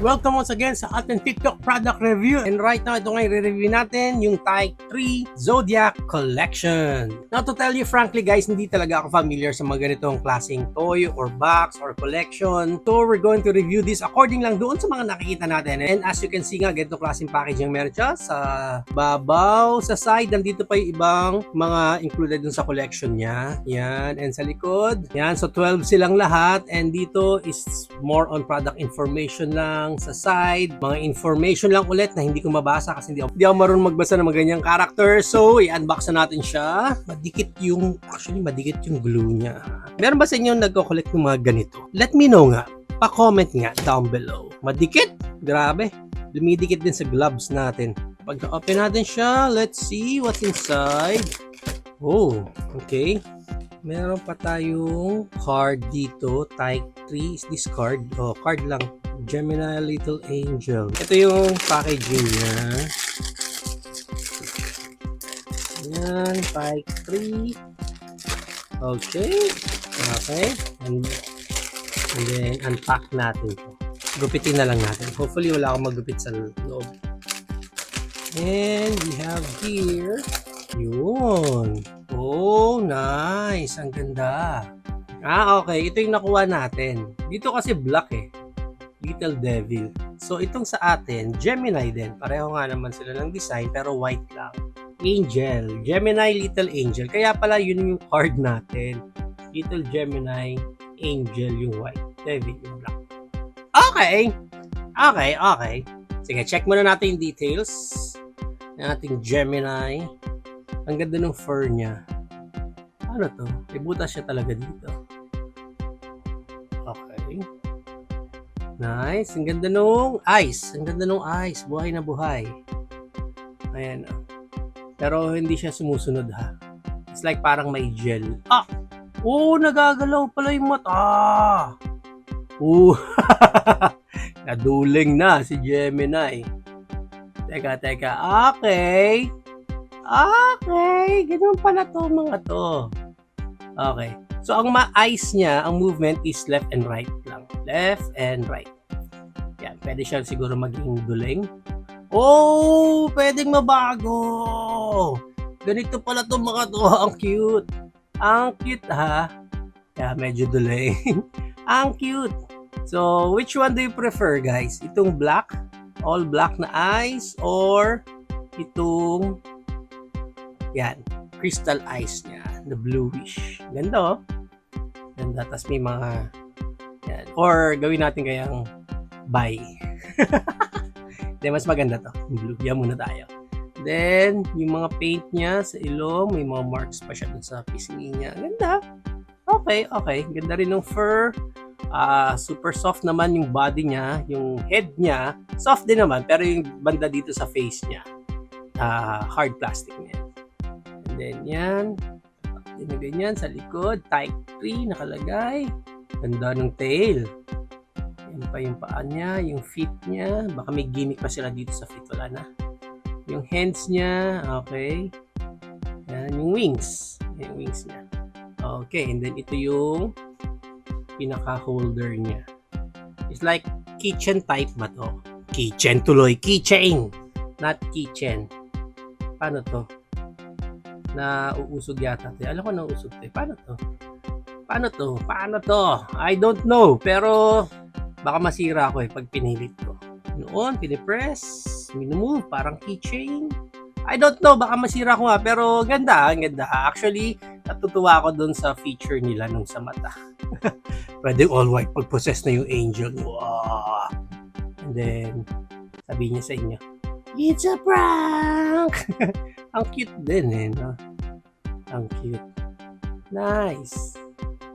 Welcome once again sa ating TikTok product review. And right now, ito nga i-review natin yung Type 3 Zodiac Collection. Now to tell you frankly guys, hindi talaga ako familiar sa mga ganitong klaseng toy or box or collection. So we're going to review this according lang doon sa mga nakikita natin. And as you can see nga, ganitong klaseng packaging meron siya sa babaw. Sa side, nandito pa yung ibang mga included dun sa collection niya. Yan. And sa likod, yan. So 12 silang lahat. And dito is more on product information lang. Sa side, mga information lang ulit na hindi ko mabasa kasi hindi ako marunong magbasa ng mga ganyang character. So, i-unbox na natin siya. Madikit yung glue niya. Meron ba sa inyo nagko-collect ng mga ganito? Let me know nga. Pa-comment nga down below. Madikit? Grabe. Lumidikit din sa gloves natin. Pag na-open natin siya, let's see what's inside. Oh, okay. Meron pa tayong card dito. Type 3 is this card. Oh, card lang. Gemini Little Angel. Ito yung packaging niya. Yan, Type 3. Okay. Okay. And then, unpack natin ito. Gupitin na lang natin. Hopefully, wala akong magupit sa loob. And we have here, yun. Oh, nice. Ang ganda. Okay. Ito yung nakuha natin. Dito kasi black eh. Little Devil. So, itong sa atin, Gemini din. Pareho nga naman sila ng design, pero white lang. Angel. Gemini Little Angel. Kaya pala, yun yung card natin. Little Gemini Angel yung white. Devil yung black. Okay. Okay. Sige, check muna natin yung details ng ating Gemini. Ang ganda ng fur niya. Ano to? May butas siya talaga dito. Okay. Nice. Ang ganda nung ice. Ang ganda nung ice. Buhay na buhay. Ayan. Pero hindi siya sumusunod ha. It's like parang may gel. Nagagalaw pala yung mata. Naduling na si Gemini. Teka. Okay. Ganun pala to mga to. Okay. So, ang ma-eyes niya, ang movement is left and right lang. Left and right. Yan. Pwede siya siguro maging duling. Pwedeng mabago. Ganito pala to mga to. Ang cute. Ang cute ha. Kaya medyo duling. Ang cute. So, which one do you prefer guys? Itong black? All black na eyes? Or itong yan. Crystal eyes niya. The bluish. Ganda oh. Ganda. Tapos may mga yan. Or gawin natin kayang bye. Then mas maganda to. Blue. Yan muna tayo. Then, yung mga paint niya sa ilong, may mga marks pa siya dun sa pisngi niya. Ganda. Okay. Ganda rin ng fur. Super soft naman yung body niya. Yung head niya, soft din naman. Pero yung banda dito sa face niya, hard plastic niya. And then, yan. Ganyan sa likod. Type 3 nakalagay. Ganda ng tail. Yan pa yung paa niya, yung feet niya. Baka may gimmick pa sila dito sa feet. Wala na. Yung hands niya. Okay. Yan. Yung wings. Yung wings niya. Okay. And then ito yung pinaka-holder niya. It's like kitchen type ba to? Kitchen tuloy. Keychain. Not kitchen. Paano to? Nauusog yata. Alam ko nauusog to. Paano to? I don't know. Pero baka masira ako pag pinilit ko. Noon, pinipress. Minumove. Parang keychain. I don't know. Baka masira ko nga. Pero ganda. Actually, natutuwa ako dun sa feature nila nung sa mata. Pwede all white pag possess na yung angel. Wow. And then, sabi niya sa inyo, it's a prank! Ang cute din no? Ang cute. Nice.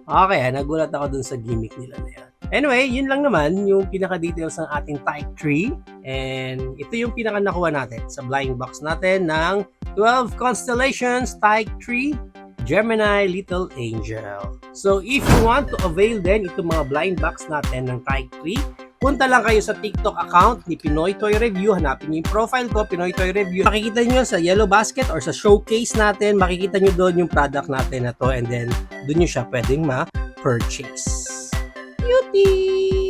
Okay, nagulat ako dun sa gimmick nila na yan. Anyway, yun lang naman yung pinaka-details ng ating Type 3. And ito yung pinaka-nakuha natin sa blind box natin ng 12 Constellations Type 3 Gemini Little Angel. So, if you want to avail din itong mga blind box natin ng Type 3, punta lang kayo sa TikTok account ni Pinoy Toy Review. Hanapin niyo yung profile ko, Pinoy Toy Review. Makikita niyo sa yellow basket or sa showcase natin, makikita niyo doon yung product natin na to, and then doon niyo siya pwedeng ma-purchase. Beauty!